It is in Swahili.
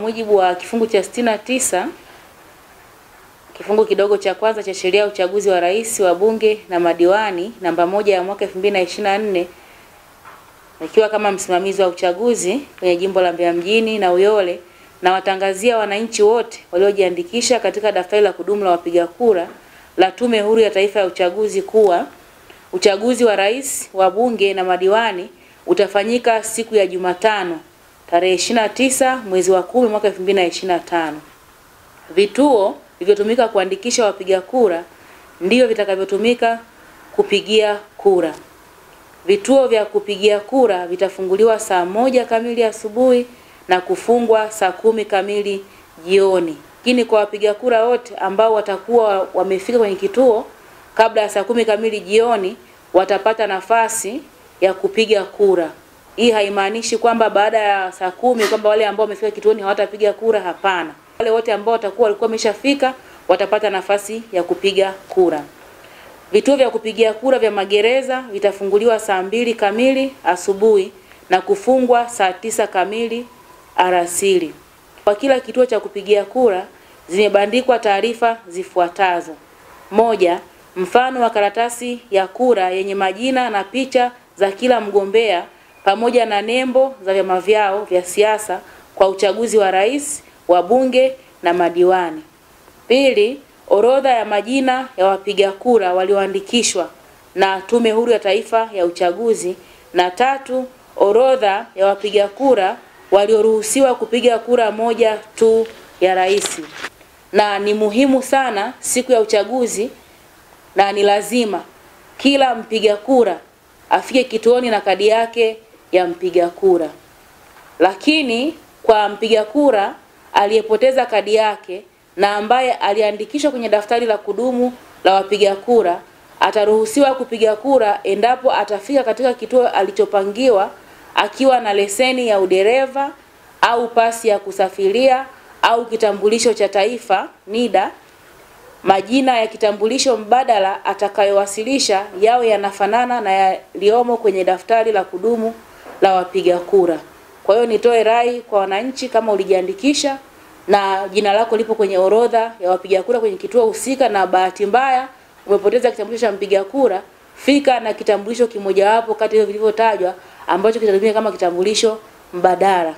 Mujibu wa kifungu cha 69 kifungu kidogo cha kwanza cha sheria ya uchaguzi wa rais, wa bunge na madiwani namba 1 ya mwaka 2024, nikiwa kama msimamizi wa uchaguzi kwenye jimbo la Mbeya mjini na Uyole, na watangazia wananchi wote waliojiandikisha katika daftari la kudumu la wapiga kura la Tume Huru ya Taifa ya Uchaguzi kuwa uchaguzi wa rais, wa bunge na madiwani utafanyika siku ya Jumatano tarehe 29 mwezi wa 10 mwaka 2025. Vituo vilivyotumika kuandikisha wapiga kura ndio vitakavyotumika kupigia kura. Vituo vya kupigia kura vitafunguliwa saa 1 kamili asubuhi na kufungwa saa 10 kamili jioni. Lakini kwa wapiga kura wote ambao watakuwa wamefika kwenye kituo kabla ya saa 10 kamili jioni watapata nafasi ya kupiga kura. Hii haimaanishi kwamba baada ya saa 10 kwamba wale ambao wamefika kituoni hawatapiga kura, hapana. Wale wote ambao walikuwa wameshafika watapata nafasi ya kupiga kura. Vituo vya kupigia kura vya magereza vitafunguliwa saa 2 kamili asubuhi na kufungwa saa 9 kamili alasiri. Kwa kila kituo cha kupigia kura zimebandikwa taarifa zifuatazo: 1. Mfano wa karatasi ya kura yenye majina na picha za kila mgombea pamoja na nembo za vyama vyao vya siasa kwa uchaguzi wa rais, wa bunge na madiwani. 2. Orodha ya majina ya wapiga kura walioandikishwa na Tume Huru ya Taifa ya Uchaguzi. Na 3. Orodha ya wapiga kura walioruhusiwa kupiga kura moja tu ya rais. Na ni muhimu sana siku ya uchaguzi, na ni lazima kila mpiga kura afike kituoni na kadi yake ya mpiga kura. Lakini kwa mpiga kura aliyepoteza kadi yake na ambaye aliandikishwa kwenye daftari la kudumu la wapiga kura, ataruhusiwa kupiga kura endapo atafika katika kituo alichopangiwa akiwa na leseni ya udereva au pasi ya kusafiria au kitambulisho cha taifa NIDA. Majina ya kitambulisho mbadala atakayowasilisha yawe yanafanana na yaliomo kwenye daftari la kudumu la wapiga kura. Kwa hiyo nitoe rai kwa wananchi, kama ulijiandikisha na jina lako lipo kwenye orodha ya wapiga kura kwenye kituo husika na bahati mbaya umepoteza kitambulisho cha mpiga kura, fika na kitambulisho kimojawapo kati ya vilivyotajwa ambacho kitatumika kama kitambulisho mbadala.